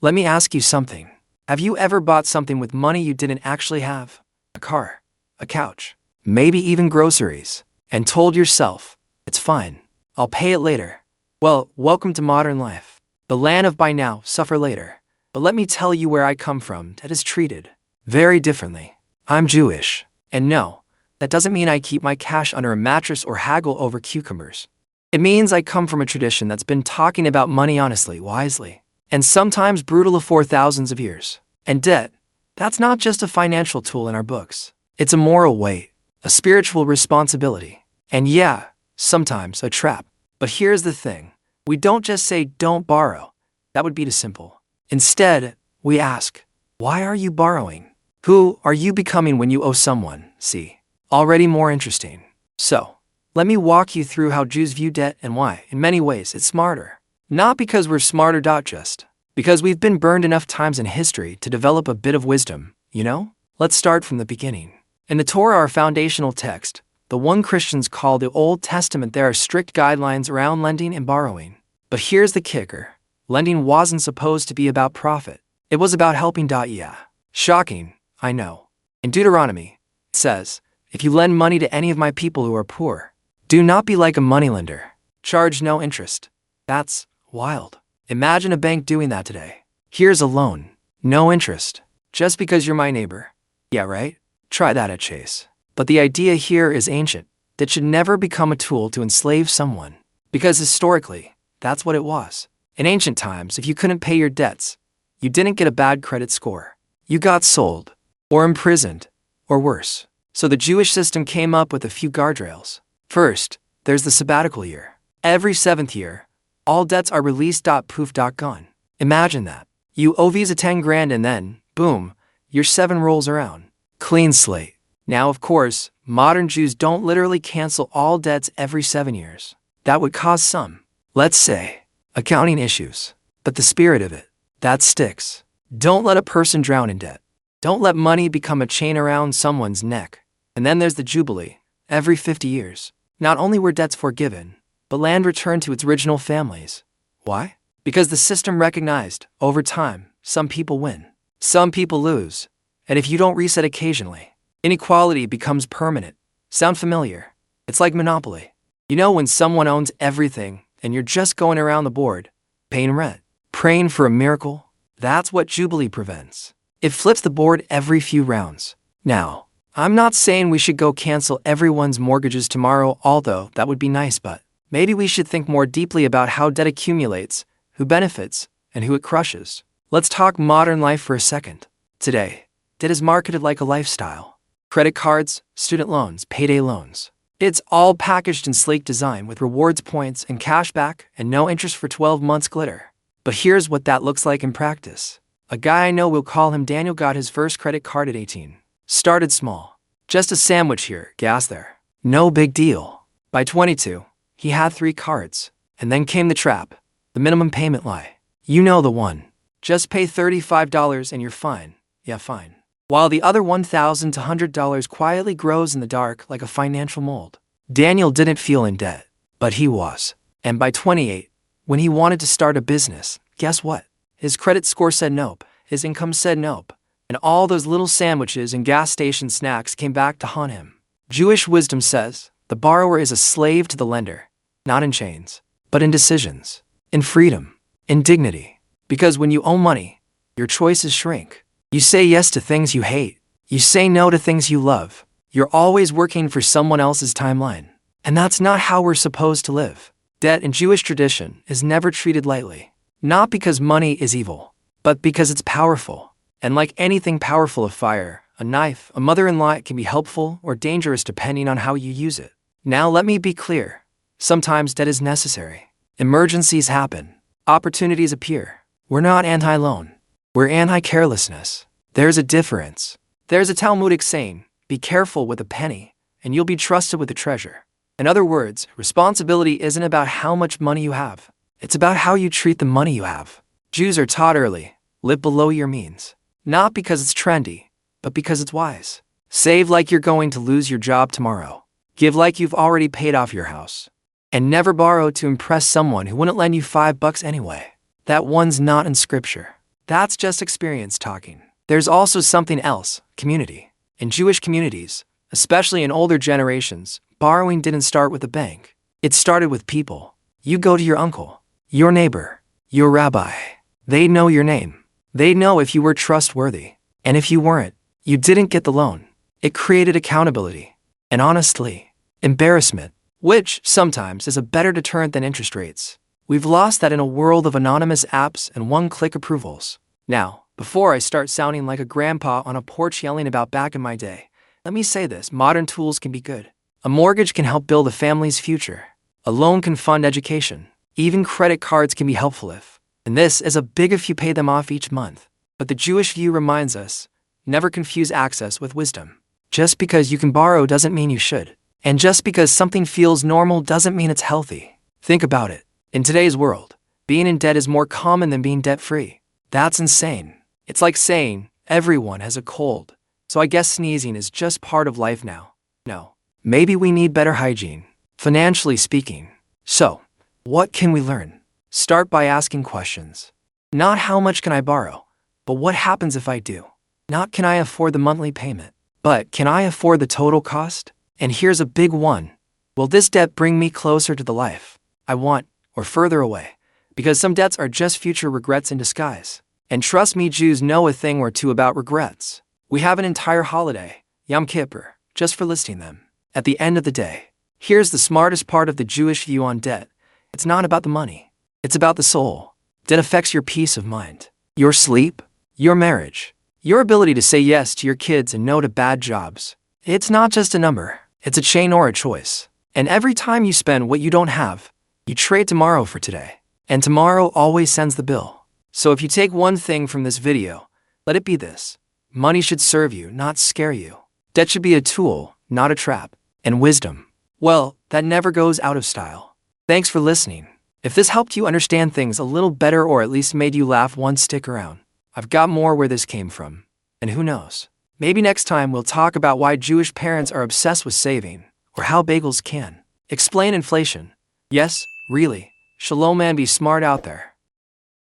Let me ask you something. Have you ever bought something with money you didn't actually have? A car, a couch, maybe even groceries, and told yourself, it's fine, I'll pay it later. Well, welcome to modern life. The land of buy now, suffer later. But let me tell you where I come from, that is treated very differently. I'm Jewish. And no, that doesn't mean I keep my cash under a mattress or haggle over cucumbers. It means I come from a tradition that's been talking about money honestly, wisely, and sometimes brutal for thousands of years. And debt, that's not just a financial tool in our books. It's a moral weight, a spiritual responsibility, and yeah, sometimes a trap. But here's the thing. We don't just say don't borrow. That would be too simple. Instead, we ask, why are you borrowing? Who are you becoming when you owe someone? See, already more interesting. So, let me walk you through how Jews view debt and why, in many ways, it's smarter. Not because we're smarter, just because we've been burned enough times in history to develop a bit of wisdom, you know? Let's start from the beginning. In the Torah, our foundational text, the one Christians call the Old Testament, there are strict guidelines around lending and borrowing. But here's the kicker. Lending wasn't supposed to be about profit. It was about helping. Yeah. Shocking, I know. In Deuteronomy, it says, if you lend money to any of my people who are poor, do not be like a moneylender. Charge no interest. That's wild. Imagine a bank doing that today. Here's a loan. No interest. Just because you're my neighbor. Yeah, right? Try that at Chase. But the idea here is ancient. That should never become a tool to enslave someone. Because historically, that's what it was. In ancient times, if you couldn't pay your debts, you didn't get a bad credit score. You got sold, or imprisoned, or worse. So the Jewish system came up with a few guardrails. First, there's the Sabbatical Year. Every 7th year, all debts are released. Poof. Gone. Imagine that. You owe Visa 10 grand and then, boom, your 7 rolls around. Clean slate. Now, of course, modern Jews don't literally cancel all debts every 7 years. That would cause some, let's say, accounting issues. But the spirit of it, that sticks. Don't let a person drown in debt. Don't let money become a chain around someone's neck. And then there's the Jubilee. Every 50 years, not only were debts forgiven, but land returned to its original families. Why? Because the system recognized, over time, some people win, some people lose. And if you don't reset occasionally, inequality becomes permanent. Sound familiar? It's like Monopoly. You know when someone owns everything and you're just going around the board, paying rent, praying for a miracle? That's what Jubilee prevents. It flips the board every few rounds. Now, I'm not saying we should go cancel everyone's mortgages tomorrow, although that would be nice, but maybe we should think more deeply about how debt accumulates, who benefits, and who it crushes. Let's talk modern life for a second. Today, debt is marketed like a lifestyle. Credit cards, student loans, payday loans. It's all packaged in sleek design with rewards points and cash back and no interest for 12 months glitter. But here's what that looks like in practice. A guy I know, we'll call him Daniel, got his first credit card at 18. Started small. Just a sandwich here, gas there. No big deal. By 22, he had 3 cards. And then came the trap. The minimum payment lie. You know the one. Just pay $35 and you're fine. Yeah, fine. While the other $1,000 to $100 quietly grows in the dark like a financial mold. Daniel didn't feel in debt, but he was. And by 28, when he wanted to start a business, guess what? His credit score said nope. His income said nope. And all those little sandwiches and gas station snacks came back to haunt him. Jewish wisdom says, the borrower is a slave to the lender, not in chains, but in decisions, in freedom, in dignity. Because when you owe money, your choices shrink. You say yes to things you hate. You say no to things you love. You're always working for someone else's timeline. And that's not how we're supposed to live. Debt in Jewish tradition is never treated lightly. Not because money is evil, but because it's powerful. And like anything powerful, a fire, a knife, a mother-in-law, it can be helpful or dangerous depending on how you use it. Now let me be clear. Sometimes debt is necessary. Emergencies happen. Opportunities appear. We're not anti-loan. We're anti-carelessness. There's a difference. There's a Talmudic saying, be careful with a penny, and you'll be trusted with a treasure. In other words, responsibility isn't about how much money you have. It's about how you treat the money you have. Jews are taught early, live below your means. Not because it's trendy, but because it's wise. Save like you're going to lose your job tomorrow. Give like you've already paid off your house. And never borrow to impress someone who wouldn't lend you $5 anyway. That one's not in scripture. That's just experience talking. There's also something else, community. In Jewish communities, especially in older generations, borrowing didn't start with a bank. It started with people. You go to your uncle, your neighbor, your rabbi. They'd know your name. They'd know if you were trustworthy. And if you weren't, you didn't get the loan. It created accountability. And honestly, embarrassment, which sometimes is a better deterrent than interest rates. We've lost that in a world of anonymous apps and one-click approvals. Now, before I start sounding like a grandpa on a porch yelling about back in my day, let me say this: modern tools can be good. A mortgage can help build a family's future. A loan can fund education. Even credit cards can be helpful and this is a big if you pay them off each month. But the Jewish view reminds us, never confuse access with wisdom. Just because you can borrow doesn't mean you should. And just because something feels normal doesn't mean it's healthy. Think about it. In today's world, being in debt is more common than being debt-free. That's insane. It's like saying, everyone has a cold, so I guess sneezing is just part of life now. No. Maybe we need better hygiene, financially speaking. So, what can we learn? Start by asking questions. Not how much can I borrow, but what happens if I do? Not can I afford the monthly payment, but can I afford the total cost? And here's a big one. Will this debt bring me closer to the life I want or further away? Because some debts are just future regrets in disguise. And trust me, Jews know a thing or two about regrets. We have an entire holiday, Yom Kippur, just for listing them. At the end of the day, here's the smartest part of the Jewish view on debt. It's not about the money. It's about the soul. Debt affects your peace of mind, your sleep, your marriage, your ability to say yes to your kids and no to bad jobs. It's not just a number. It's a chain or a choice. And every time you spend what you don't have, you trade tomorrow for today. And tomorrow always sends the bill. So if you take one thing from this video, let it be this. Money should serve you, not scare you. Debt should be a tool, not a trap. And wisdom, well, that never goes out of style. Thanks for listening. If this helped you understand things a little better or at least made you laugh once, stick around. I've got more where this came from. And who knows? Maybe next time we'll talk about why Jewish parents are obsessed with saving, or how bagels can explain inflation. Yes, really. Shalom and be smart out there.